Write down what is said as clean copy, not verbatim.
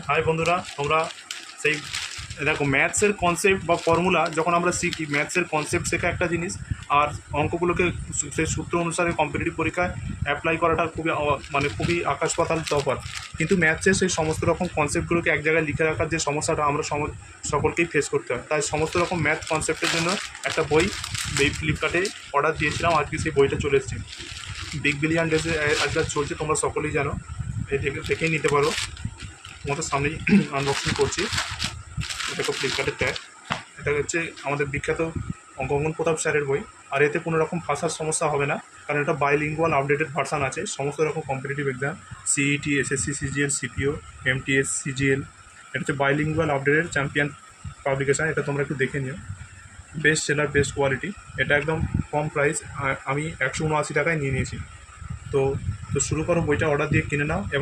High বন্ধুরা, তোমরা সেই দেখো ম্যাথসের কনসেপ্ট বা ফর্মুলা যখন আমরা শিখি, ম্যাথসের কনসেপ্ট শেখা একটা জিনিস, আর অঙ্কগুলোকে সেই সূত্র অনুসারে কম্পিটিটিভ পরীক্ষায় অ্যাপ্লাই করাটা খুবই আকাশ পাতাল তফাৎ। কিন্তু ম্যাথসের সেই সমস্ত রকম কনসেপ্টগুলোকে এক জায়গায় লিখে রাখার যে সমস্যাটা আমরা সকলকেই ফেস করতে হয়, তাই সমস্ত রকম ম্যাথ কনসেপ্টের জন্য একটা বই ফ্লিপকার্টে অর্ডার দিয়েছিলাম। আজকে সেই বইটা চলে এসেছে। বিগ বিলিয়ন ডেজে আজকাল চলছে, তোমরা সকলেই জানো, এই দেখেই নিতে পারো। তোমাদের সামনেই আনবক্সিং করছি। এটা তো ফ্লিপকার্টের ট্যাগ। এটা হচ্ছে আমাদের বিখ্যাত গগন প্রতাপ স্যারের বই। আর এতে কোনো রকম ভাষার সমস্যা হবে না, কারণ এটা বাইলিঙ্গুয়াল আপডেটেড ভার্সান আছে সমস্ত রকম competitive exam, CET, SSC, CGL, CPO, MTS, CGL. এটা হচ্ছে বাইলিঙ্গুয়াল আপডেটেড চ্যাম্পিয়ন পাবলিকেশান। এটা তোমরা একটু দেখে নিও। Best seller, best quality. এটা একদম কম প্রাইস, আমি 179 টাকায় নিয়ে নিয়েছি। তো তো শুরু করো, বইটা অর্ডার দিয়ে কিনে নাও। এবং